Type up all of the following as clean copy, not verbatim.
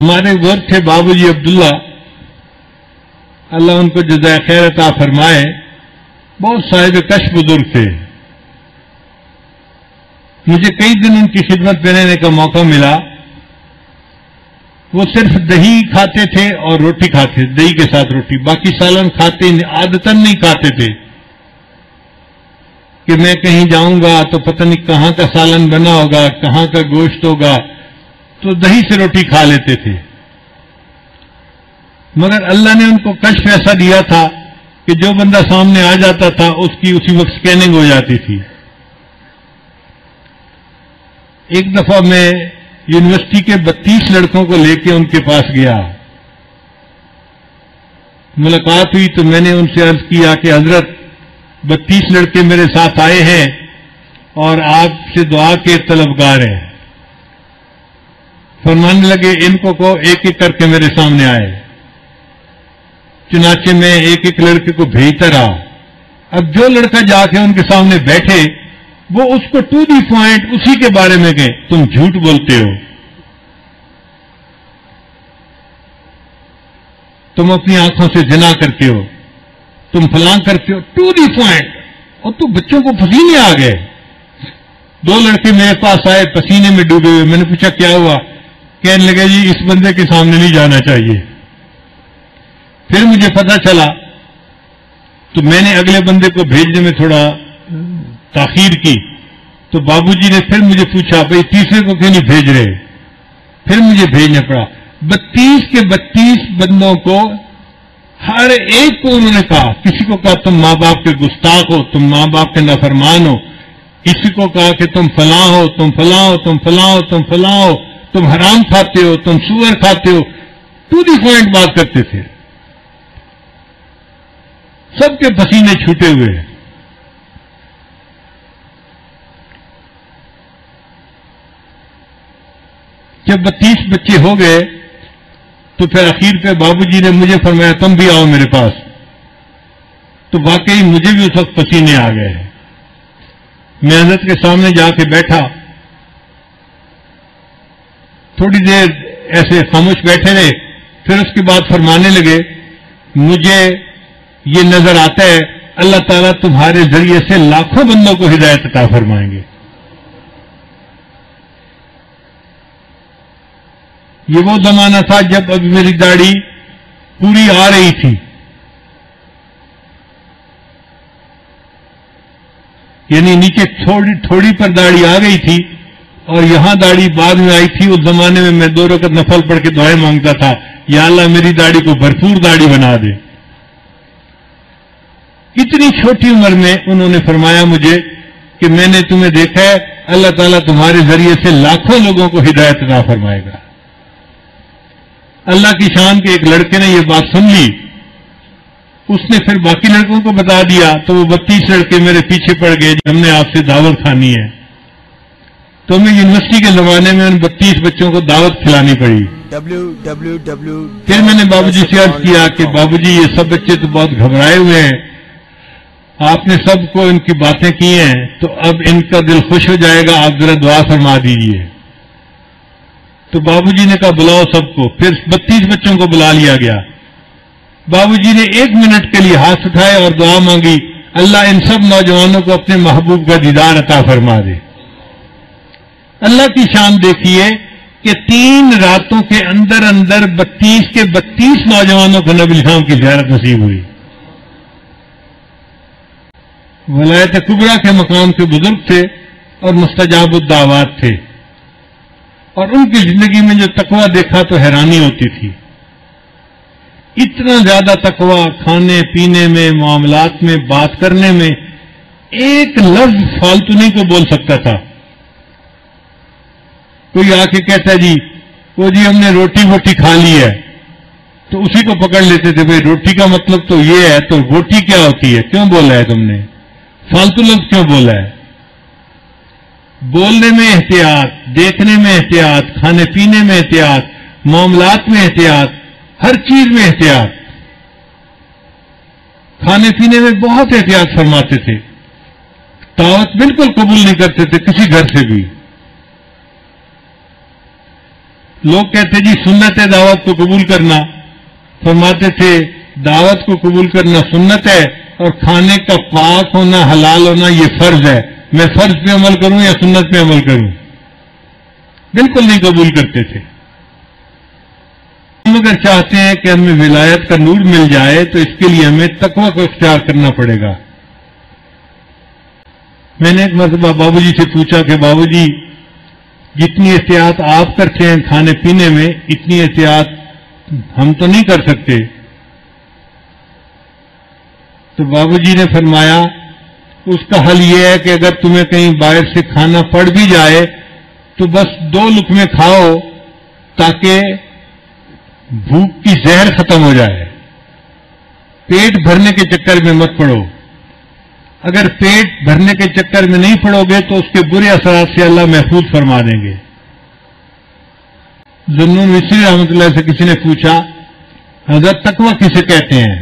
ہمارے ورد تھے بابو جی عبداللہ، اللہ ان کو جزائے خیر عطا فرمائے، بہت صاحب کش بزرگ تھے۔ مجھے کئی دن ان کی خدمت میں رہنے کا موقع ملا۔ وہ صرف دہی کھاتے تھے اور روٹی کھاتے، دہی کے ساتھ روٹی، باقی سالن کھاتے عادتاً نہیں کھاتے تھے کہ میں کہیں جاؤں گا تو پتہ نہیں کہاں کا سالن بنا ہوگا، کہاں کا گوشت ہوگا، تو دہی سے روٹی کھا لیتے تھے۔ مگر اللہ نے ان کو کشف ایسا دیا تھا کہ جو بندہ سامنے آ جاتا تھا اس کی اسی وقت سکیننگ ہو جاتی تھی۔ ایک دفعہ میں یونیورسٹی کے 32 لڑکوں کو لے کے ان کے پاس گیا، ملاقات ہوئی تو میں نے ان سے عرض کیا کہ حضرت 32 لڑکے میرے ساتھ آئے ہیں اور آپ سے دعا کے طلبگار ہیں۔ فرمانے لگے ان کو ایک ایک کر کے میرے سامنے آئے۔ چنانچہ میں ایک ایک لڑکے کو بھیجتا رہا۔ اب جو لڑکا جا کے ان کے سامنے بیٹھے وہ اس کو ٹو دی پوائنٹ اسی کے بارے میں گئے، تم جھوٹ بولتے ہو، تم اپنی آنکھوں سے زنا کرتے ہو، تم فلاں کرتے ہو، ٹو دی پوائنٹ۔ اور تو بچوں کو پسینے آ گئے۔ 2 لڑکے میرے پاس آئے پسینے میں ڈوبے ہوئے۔ میں نے پوچھا کیا ہوا؟ کہنے لگے جی اس بندے کے سامنے نہیں جانا چاہیے۔ پھر مجھے پتا چلا تو میں نے اگلے بندے کو بھیجنے میں تھوڑا تاخیر کی، تو بابو جی نے پھر مجھے پوچھا بھائی تیسرے کو کیوں نہیں بھیج رہے؟ پھر مجھے بھیجنا پڑا۔ 32 کے 32 بندوں کو ہر ایک کو انہوں نے کہا، کسی کو کہا تم ماں باپ کے گستاخ ہو، تم ماں باپ کے نافرمان ہو، کسی کو کہا کہ تم فلاں ہو، تم فلاں ہو، تم فلاں ہو، تم فلاں ہو، تم حرام کھاتے ہو، تم سور کھاتے ہو، ٹو دی پوائنٹ بات کرتے تھے۔ سب کے پسینے چھوٹے ہوئے۔ جب 32 بچے ہو گئے تو پھر اخیر پہ بابو جی نے مجھے فرمایا تم بھی آؤ میرے پاس، تو واقعی مجھے بھی اس وقت پسینے آ گئے۔ میں حضرت کے سامنے جا کے بیٹھا، تھوڑی دیر ایسے خاموش بیٹھے رہے، پھر اس کے بعد فرمانے لگے مجھے یہ نظر آتا ہے اللہ تعالیٰ تمہارے ذریعے سے لاکھوں بندوں کو ہدایت عطا فرمائیں گے۔ یہ وہ زمانہ تھا جب ابھی میری داڑھی پوری آ رہی تھی، یعنی نیچے تھوڑی پر داڑھی آ گئی تھی اور یہاں داڑھی بعد میں آئی تھی۔ اس زمانے میں میں 2 رکعت نفل پڑھ کے دعائیں مانگتا تھا، یا اللہ میری داڑھی کو بھرپور داڑھی بنا دے۔ اتنی چھوٹی عمر میں انہوں نے فرمایا مجھے کہ میں نے تمہیں دیکھا ہے، اللہ تعالیٰ تمہارے ذریعے سے لاکھوں لوگوں کو ہدایت عطا فرمائے گا۔ اللہ کی شان کے ایک لڑکے نے یہ بات سن لی، اس نے پھر باقی لڑکوں کو بتا دیا، تو وہ 32 لڑکے میرے پیچھے پڑ گئے، ہم نے آپ سے دعوت کھانی ہے۔ تو میں یونیورسٹی کے زمانے میں ان 32 بچوں کو دعوت کھلانی پڑی۔ پھر میں نے بابو جی سے عرض کیا کہ بابو جی یہ سب بچے تو بہت گھبرائے ہوئے ہیں، آپ نے سب کو ان کی باتیں کی ہیں، تو اب ان کا دل خوش ہو جائے گا، آپ ذرا دعا فرما دیجیے۔ تو بابو جی نے کہا بلاؤ سب کو۔ پھر 32 بچوں کو بلا لیا گیا۔ بابو جی نے 1 منٹ کے لیے ہاتھ اٹھائے اور دعا مانگی، اللہ ان سب نوجوانوں کو اپنے محبوب کا دیدار عطا فرما دے۔ اللہ کی شان دیکھیے کہ 3 راتوں کے اندر 32 کے 32 نوجوانوں کو نبی الاسلام کی زیارت نصیب ہوئی۔ ولایت کبریٰ کے مقام کے بزرگ تھے اور مستجاب الدعوات تھے، اور ان کی زندگی میں جو تقویٰ دیکھا تو حیرانی ہوتی تھی۔ اتنا زیادہ تقویٰ، کھانے پینے میں، معاملات میں، بات کرنے میں، ایک لفظ فالتو نہیں کو بول سکتا تھا۔ کوئی آ کے کہتا ہے جی وہ جی ہم نے روٹی کھا لی ہے، تو اسی کو پکڑ لیتے تھے، بھائی روٹی کا مطلب تو یہ ہے، تو روٹی کیا ہوتی ہے، کیوں بولا ہے تم نے، فالتو لفظ کیوں بولا ہے۔ بولنے میں احتیاط، دیکھنے میں احتیاط، کھانے پینے میں احتیاط، معاملات میں احتیاط، ہر چیز میں احتیاط۔ کھانے پینے میں بہت احتیاط فرماتے تھے، دعوت بالکل قبول نہیں کرتے تھے کسی گھر سے بھی۔ لوگ کہتے جی سنت ہے دعوت کو قبول کرنا، فرماتے تھے دعوت کو قبول کرنا سنت ہے اور کھانے کا پاک ہونا حلال ہونا یہ فرض ہے، میں فرض پہ عمل کروں یا سنت پہ عمل کروں؟ بالکل نہیں قبول کرتے تھے۔ ہم اگر چاہتے ہیں کہ ہمیں ولایت کا نور مل جائے تو اس کے لیے ہمیں تقوی کو اختیار کرنا پڑے گا۔ میں نے ایک مرتبہ بابو جی سے پوچھا کہ بابو جی جتنی احتیاط آپ کرتے ہیں کھانے پینے میں اتنی احتیاط ہم تو نہیں کر سکتے۔ تو بابو جی نے فرمایا اس کا حل یہ ہے کہ اگر تمہیں کہیں باہر سے کھانا پڑ بھی جائے تو بس 2 لقمے کھاؤ تاکہ بھوک کی زہر ختم ہو جائے، پیٹ بھرنے کے چکر میں مت پڑو۔ اگر پیٹ بھرنے کے چکر میں نہیں پڑو گے تو اس کے برے اثرات سے اللہ محفوظ فرما دیں گے۔ ذنون مصری رحمۃ اللہ سے کسی نے پوچھا حضرت تقویٰ کسے کہتے ہیں؟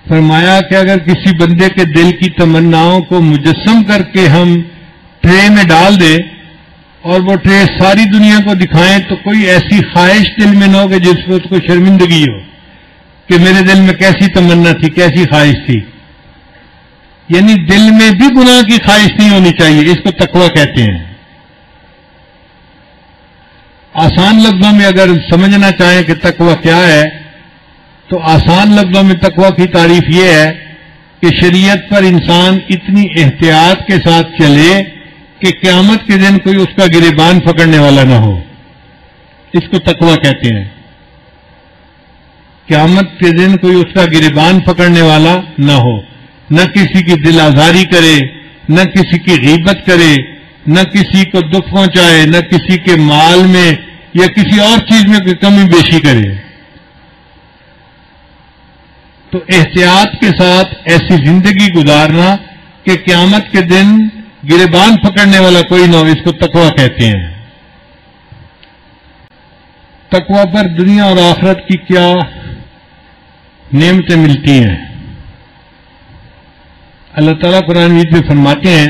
فرمایا کہ اگر کسی بندے کے دل کی تمناؤں کو مجسم کر کے ہم ٹرے میں ڈال دیں اور وہ ٹرے ساری دنیا کو دکھائیں تو کوئی ایسی خواہش دل میں نہ ہو کہ جس پہ اس کو شرمندگی ہو کہ میرے دل میں کیسی تمنا تھی، کیسی خواہش تھی۔ یعنی دل میں بھی گناہ کی خواہش نہیں ہونی چاہیے، اس کو تقویٰ کہتے ہیں۔ آسان لفظوں میں اگر سمجھنا چاہیں کہ تقویٰ کیا ہے تو آسان لفظوں میں تقویٰ کی تعریف یہ ہے کہ شریعت پر انسان اتنی احتیاط کے ساتھ چلے کہ قیامت کے دن کوئی اس کا گریبان پکڑنے والا نہ ہو، اس کو تقویٰ کہتے ہیں۔ قیامت کے دن کوئی اس کا گریبان پکڑنے والا نہ ہو، نہ کسی کی دل آزاری کرے، نہ کسی کی غیبت کرے، نہ کسی کو دکھ پہنچائے، نہ کسی کے مال میں یا کسی اور چیز میں کوئی کمی بیشی کرے۔ تو احتیاط کے ساتھ ایسی زندگی گزارنا کہ قیامت کے دن گریبان پکڑنے والا کوئی نہ ہو، اس کو تقویٰ کہتے ہیں۔ تقویٰ پر دنیا اور آخرت کی کیا نعمتیں ملتی ہیں۔ اللہ تعالیٰ قرآن مجید میں فرماتے ہیں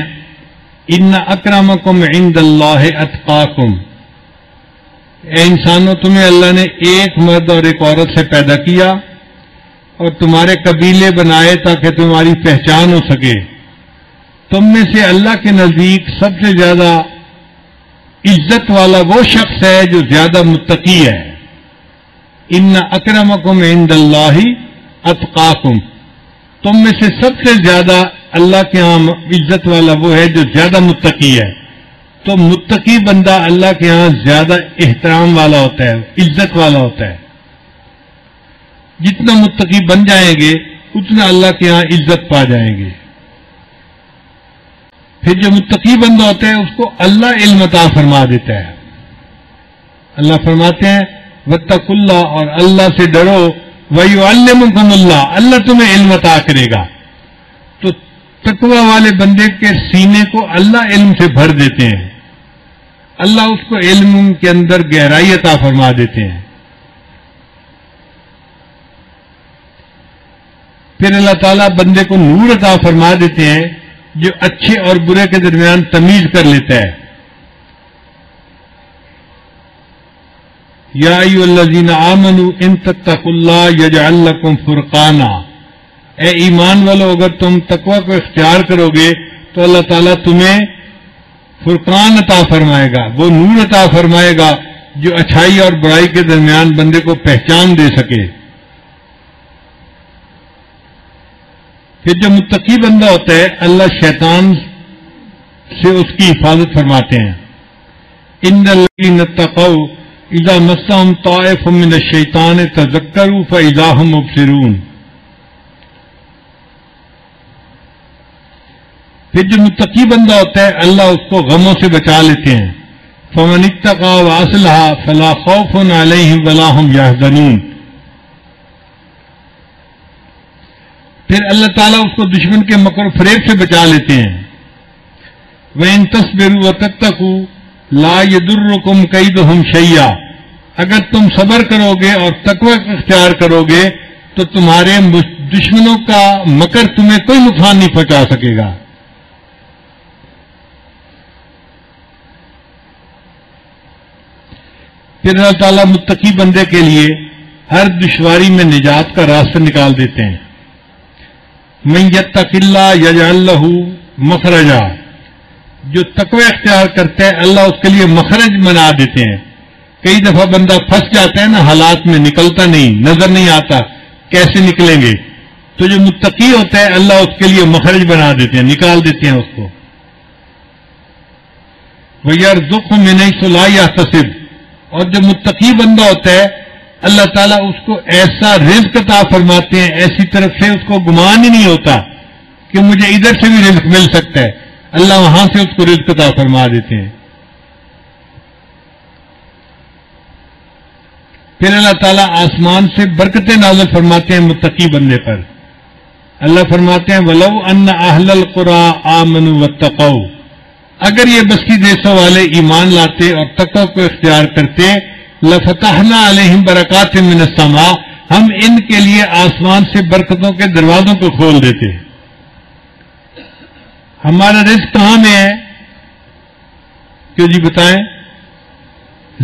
ان اکرمکم عند اللہ اتقاکم، اے انسانوں تمہیں اللہ نے ایک مرد اور ایک عورت سے پیدا کیا اور تمہارے قبیلے بنائے تاکہ تمہاری پہچان ہو سکے۔ تم میں سے اللہ کے نزدیک سب سے زیادہ عزت والا وہ شخص ہے جو زیادہ متقی ہے۔ ان اکرمکم عند اللہ اتقاکم، تم میں سے سب سے زیادہ اللہ کے ہاں عزت والا وہ ہے جو زیادہ متقی ہے۔ تو متقی بندہ اللہ کے ہاں زیادہ احترام والا ہوتا ہے، عزت والا ہوتا ہے۔ جتنا متقی بن جائیں گے اتنا اللہ کے ہاں عزت پا جائیں گے۔ پھر جو متقی بندہ ہوتا ہے اس کو اللہ علم عطا فرما دیتا ہے۔ اللہ فرماتے ہیں واتقوا اللہ، اور اللہ سے ڈرو، وَيُعَلِّمُكُمُ اللَّهُ، اللہ تمہیں علم عطا کرے گا۔ تو تقوی والے بندے کے سینے کو اللہ علم سے بھر دیتے ہیں، اللہ اس کو علم کے اندر گہرائی عطا فرما دیتے ہیں۔ پھر اللہ تعالیٰ بندے کو نور عطا فرما دیتے ہیں جو اچھے اور برے کے درمیان تمیز کر لیتا ہے۔ یا ایھا الذین آمنوا ان تتقوا اللہ یجعل لکم فرقانا، اے ایمان والو اگر تم تقوی کو اختیار کرو گے تو اللہ تعالیٰ تمہیں فرقان عطا فرمائے گا، وہ نور عطا فرمائے گا جو اچھائی اور برائی کے درمیان بندے کو پہچان دے سکے۔ پھر جو متقی بندہ ہوتا ہے اللہ شیطان سے اس کی حفاظت فرماتے ہیں۔ ان الذین اتقوا اذا مسهم طائف من الشیطان تذکروا فاذا هم مبصرون، پھر جو متقی بندہ ہوتا ہے اللہ اس کو غموں سے بچا لیتے ہیں۔ فمن اتقى واصلح فلا خوف علیہم ولا هم يحزنون، پھر اللہ تعالیٰ اس کو دشمن کے مکر و فریب سے بچا لیتے ہیں۔ وَإِن تَصْبِرُوا وَتَتَّقُوا لَا يَضُرُّكُمْ كَيْدُهُمْ شَيْئًا، اگر تم صبر کرو گے اور تقوی اختیار کرو گے تو تمہارے دشمنوں کا مکر تمہیں کوئی نقصان نہیں پہنچا سکے گا۔ پھر اللہ تعالیٰ متقی بندے کے لیے ہر دشواری میں نجات کا راستہ نکال دیتے ہیں. من یتق اللہ یجعل لہ مخرجا، جو تقوی اختیار کرتا ہے اللہ اس کے لیے مخرج بنا دیتے ہیں. کئی دفعہ بندہ پھنس جاتا ہے نا، حالات میں نکلتا نہیں، نظر نہیں آتا کیسے نکلیں گے، تو جو متقی ہوتا ہے اللہ اس کے لیے مخرج بنا دیتے ہیں، نکال دیتے ہیں اس کو. وَيَرْزُقْهُ مِنْ حَيْثُ لَا يَحْتَسِبُ، اور جو متقی بندہ ہوتا ہے اللہ تعالیٰ اس کو ایسا رزق عطا فرماتے ہیں، ایسی طرف سے اس کو گمان ہی نہیں ہوتا کہ مجھے ادھر سے بھی رزق مل سکتا ہے، اللہ وہاں سے اس کو رزق عطا فرما دیتے ہیں. پھر اللہ تعالیٰ آسمان سے برکتیں نازل فرماتے ہیں متقی بندے پر. اللہ فرماتے ہیں وَلَوْ أَنَّ أَهْلَ الْقُرَىٰ آمَنُوا وَاتَّقَوْا، اگر یہ بستی دیسوں والے ایمان لاتے اور تقوی کو اختیار کرتے لَفَتَحْنَا عَلَيْهِمْ بَرَكَاتٍ مِّنَ السَّمَاءِ، ہم ان کے لیے آسمان سے برکتوں کے دروازوں کو کھول دیتے. ہمارا رزق کہاں میں ہے؟ کیوں جی بتائیں،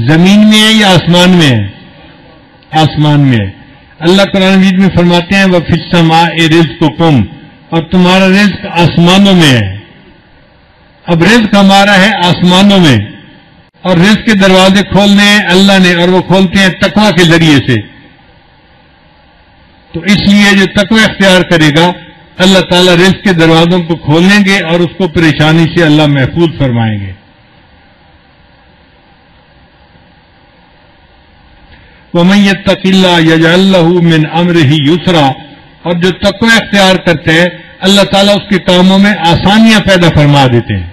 زمین میں ہے یا آسمان میں ہے؟ آسمان میں ہے. اللہ قرآن مجید میں فرماتے ہیں وَفِي السَّمَاءِ رِزْقُكُمْ، اور تمہارا رزق آسمانوں میں ہے. اب رزق ہمارا ہے آسمانوں میں، اور رزق کے دروازے کھولنے ہیں اللہ نے، اور وہ کھولتے ہیں تقوی کے ذریعے سے. تو اس لیے جو تقوی اختیار کرے گا اللہ تعالیٰ رزق کے دروازوں کو کھولیں گے اور اس کو پریشانی سے اللہ محفوظ فرمائیں گے. وَمَن يَتَّقِ اللَّهَ يَجْعَل لَّهُ مِنْ أَمْرِهِ يُسْرًا، اور جو تقوی اختیار کرتے ہیں اللہ تعالیٰ اس کے کاموں میں آسانیاں پیدا فرما دیتے ہیں.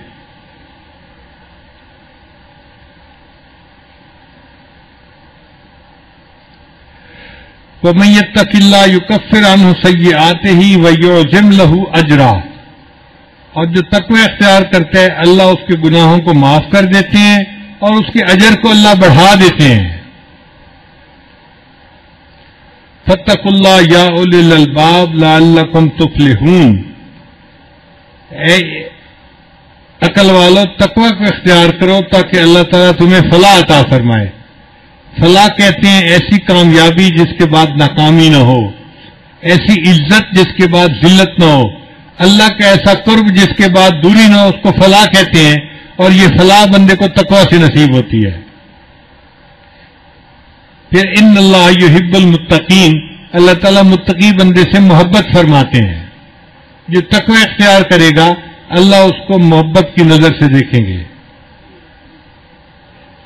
وَمَن يَتَّقِ اللَّهَ يُكَفِّرْ عَنْهُ سَيِّئَاتِهِ وَيُعْظِمْ لَهُ أَجْرًا، اور جو تقوی اختیار کرتے ہیں اللہ اس کے گناہوں کو معاف کر دیتے ہیں اور اس کے اجر کو اللہ بڑھا دیتے ہیں. فَاتَّقُوا اللَّهَ يَا أُولِي الْأَلْبَابِ لَعَلَّكُمْ تُفْلِحُونَ، اے عقل والو تقوی کو اختیار کرو تاکہ اللہ تعالیٰ تمہیں فلاح عطا فرمائے. فلاح کہتے ہیں ایسی کامیابی جس کے بعد ناکامی نہ ہو، ایسی عزت جس کے بعد ذلت نہ ہو، اللہ کا ایسا قرب جس کے بعد دوری نہ ہو، اس کو فلاح کہتے ہیں. اور یہ فلاح بندے کو تقوی سے نصیب ہوتی ہے. پھر ان اللہ یحب المتقین، اللہ تعالیٰ متقی بندے سے محبت فرماتے ہیں. جو تقوی اختیار کرے گا اللہ اس کو محبت کی نظر سے دیکھیں گے.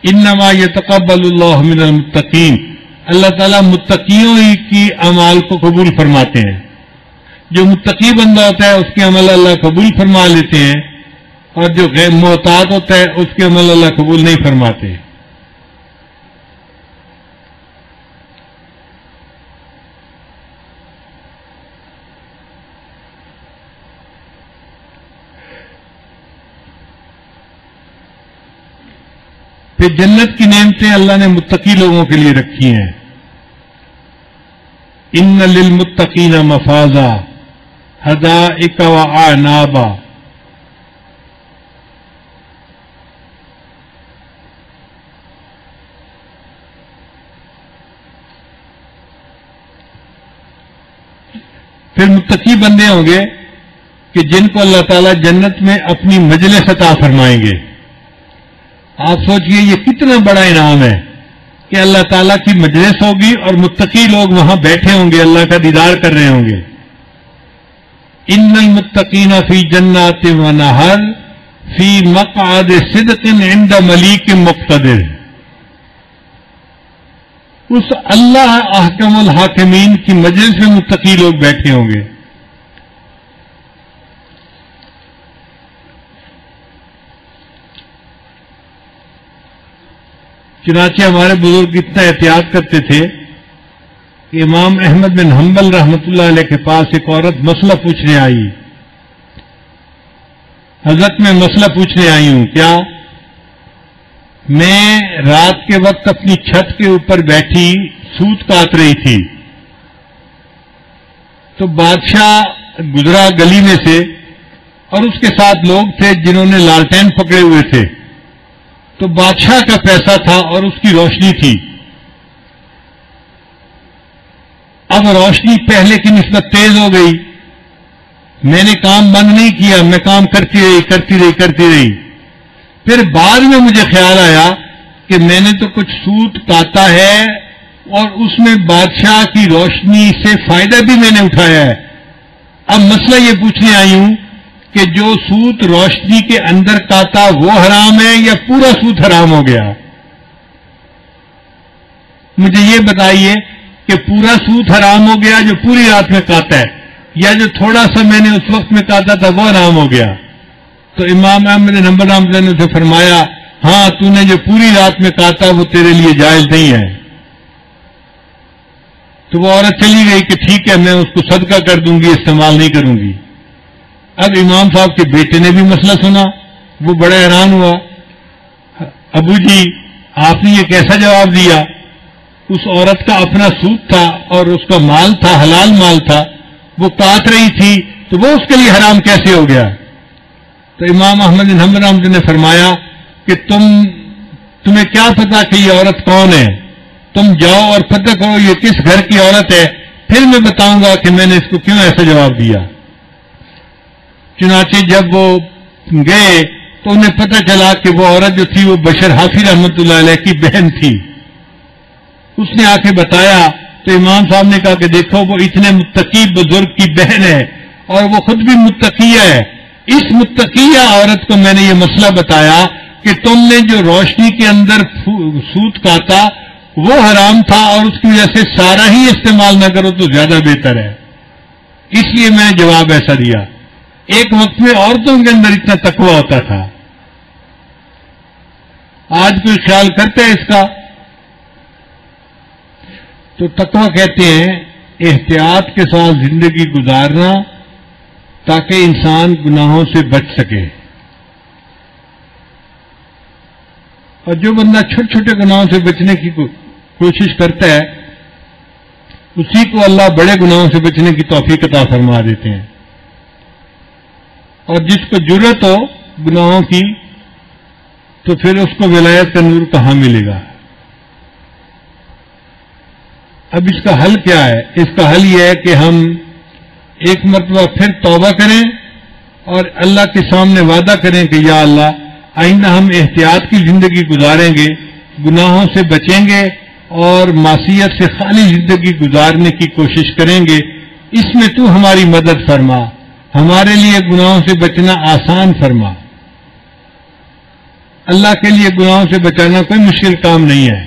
انما یتقبل اللہ من المتقین، اللہ تعالیٰ متقیوں ہی کی اعمال کو قبول فرماتے ہیں. جو متقی بندہ ہوتا ہے اس کے عمل اللہ قبول فرما لیتے ہیں، اور جو غیر محتاط ہوتا ہے اس کے عمل اللہ قبول نہیں فرماتے. پھر جنت کی نعمتیں اللہ نے متقی لوگوں کے لیے رکھی ہیں. ان للمتقین مفازا حدائق واعنابا، پھر متقی بندے ہوں گے کہ جن کو اللہ تعالیٰ جنت میں اپنی مجلس عطا فرمائیں گے. آپ سوچئے یہ کتنا بڑا انعام ہے کہ اللہ تعالیٰ کی مجلس ہوگی اور متقی لوگ وہاں بیٹھے ہوں گے، اللہ کا دیدار کر رہے ہوں گے. ان المتقین فی جنات و نہر فی مقعد صدق عند ملیک مقتدر، اس اللہ احکم الحاکمین کی مجلس میں متقی لوگ بیٹھے ہوں گے. چنانچہ ہمارے بزرگ اتنا احتیاط کرتے تھے کہ امام احمد بن حنبل رحمۃ اللہ علیہ کے پاس ایک عورت مسئلہ پوچھنے آئی. حضرت میں مسئلہ پوچھنے آئی ہوں، کیا؟ میں رات کے وقت اپنی چھت کے اوپر بیٹھی سوت کاٹ رہی تھی، تو بادشاہ گزرا گلی میں سے اور اس کے ساتھ لوگ تھے جنہوں نے لالٹین پکڑے ہوئے تھے. تو بادشاہ کا پیسہ تھا اور اس کی روشنی تھی. اب روشنی پہلے کی نسبت تیز ہو گئی. میں نے کام بند نہیں کیا، میں کام کرتی رہی. پھر بعد میں مجھے خیال آیا کہ میں نے تو کچھ سود کاتا ہے اور اس میں بادشاہ کی روشنی سے فائدہ بھی میں نے اٹھایا ہے. اب مسئلہ یہ پوچھنے آئی ہوں کہ جو سود روشنی کے اندر کاتا وہ حرام ہے یا پورا سود حرام ہو گیا؟ مجھے یہ بتائیے کہ پورا سود حرام ہو گیا جو پوری رات میں کاتا ہے، یا جو تھوڑا سا میں نے اس وقت میں کاتا تھا وہ حرام ہو گیا؟ تو امام احمد نمبر رحمۃ اللہ نے اسے فرمایا ہاں تو نے جو پوری رات میں کاتا وہ تیرے لیے جائز نہیں ہے. تو وہ عورت چلی گئی کہ ٹھیک ہے میں اس کو صدقہ کر دوں گی، استعمال نہیں کروں گی. اب امام صاحب کے بیٹے نے بھی مسئلہ سنا، وہ بڑا حیران ہوا. ابو جی آپ نے یہ کیسا جواب دیا؟ اس عورت کا اپنا سود تھا اور اس کا مال تھا، حلال مال تھا، وہ کاٹ رہی تھی تو وہ اس کے لیے حرام کیسے ہو گیا؟ تو امام احمد بن حنبل رحمۃ اللہ نے فرمایا کہ تمہیں کیا پتا کہ یہ عورت کون ہے؟ تم جاؤ اور پتہ کرو یہ کس گھر کی عورت ہے، پھر میں بتاؤں گا کہ میں نے اس کو کیوں ایسا جواب دیا. چنانچہ جب وہ گئے تو انہیں پتہ چلا کہ وہ عورت جو تھی وہ بشر حافظ رحمۃ اللہ علیہ کی بہن تھی. اس نے آ کے بتایا تو امام صاحب نے کہا کہ دیکھو وہ اتنے متقی بزرگ کی بہن ہے اور وہ خود بھی متقیہ ہے. اس متقیہ عورت کو میں نے یہ مسئلہ بتایا کہ تم نے جو روشنی کے اندر سود کاتا وہ حرام تھا اور اس کی وجہ سے سارا ہی استعمال نہ کرو تو زیادہ بہتر ہے. اس لیے میں نے جواب ایسا دیا. ایک وقت میں عورتوں کے اندر اتنا تقویٰ ہوتا تھا، آج کوئی خیال کرتا ہے اس کا؟ تو تقویٰ کہتے ہیں احتیاط کے ساتھ زندگی گزارنا تاکہ انسان گناہوں سے بچ سکے. اور جو بندہ چھوٹے چھوٹے گناہوں سے بچنے کی کوشش کرتا ہے اسی کو اللہ بڑے گناہوں سے بچنے کی توفیق عطا فرما دیتے ہیں. اور جس کو جرأت ہو گناہوں کی تو پھر اس کو ولایت کا نور کہاں ملے گا؟ اب اس کا حل کیا ہے؟ اس کا حل یہ ہے کہ ہم ایک مرتبہ پھر توبہ کریں اور اللہ کے سامنے وعدہ کریں کہ یا اللہ آئندہ ہم احتیاط کی زندگی گزاریں گے، گناہوں سے بچیں گے اور معصیت سے خالی زندگی گزارنے کی کوشش کریں گے. اس میں تو ہماری مدد فرما، ہمارے لیے گناہوں سے بچنا آسان فرما. اللہ کے لیے گناہوں سے بچانا کوئی مشکل کام نہیں ہے.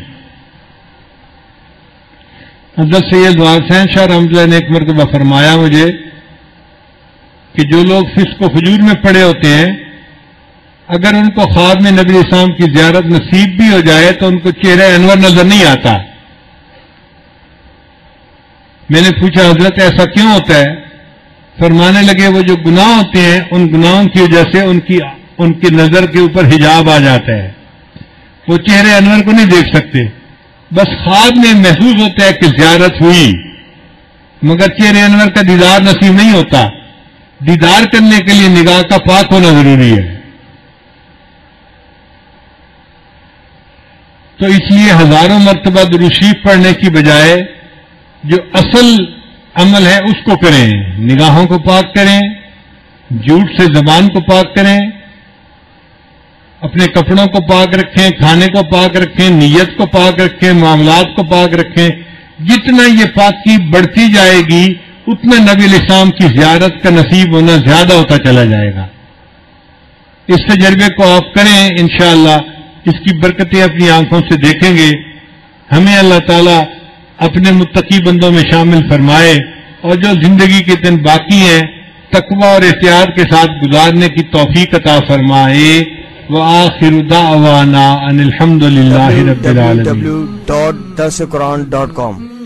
حضرت سید حسین شاہ رحمۃ اللہ نے ایک مرتبہ فرمایا مجھے کہ جو لوگ فسق و فجور میں پڑے ہوتے ہیں اگر ان کو خواب میں نبی اسلام کی زیارت نصیب بھی ہو جائے تو ان کو چہرہ انور نظر نہیں آتا. میں نے پوچھا حضرت ایسا کیوں ہوتا ہے؟ فرمانے لگے وہ جو گناہ ہوتے ہیں ان گناہوں کی وجہ سے ان کی نظر کے اوپر حجاب آ جاتا ہے، وہ چہرے انور کو نہیں دیکھ سکتے. بس خواب میں محسوس ہوتا ہے کہ زیارت ہوئی مگر چہرے انور کا دیدار نصیب نہیں ہوتا. دیدار کرنے کے لیے نگاہ کا پاک ہونا ضروری ہے. تو اس لیے ہزاروں مرتبہ درود شریف پڑھنے کی بجائے جو اصل عمل ہے اس کو کریں. نگاہوں کو پاک کریں، جھوٹ سے زبان کو پاک کریں، اپنے کپڑوں کو پاک رکھیں، کھانے کو پاک رکھیں، نیت کو پاک رکھیں، معاملات کو پاک رکھیں. جتنا یہ پاکی بڑھتی جائے گی اتنا نبی الاسلام کی زیارت کا نصیب ہونا زیادہ ہوتا چلا جائے گا. اس تجربے کو آپ کریں، انشاءاللہ اس کی برکتیں اپنی آنکھوں سے دیکھیں گے. ہمیں اللہ تعالیٰ اپنے متقی بندوں میں شامل فرمائے اور جو زندگی کے دن باقی ہیں تقویٰ اور احتیاط کے ساتھ گزارنے کی توفیق عطا فرمائے. وآخر دعوانا ان الحمد للہ رب العالمین. www.darsulquran.com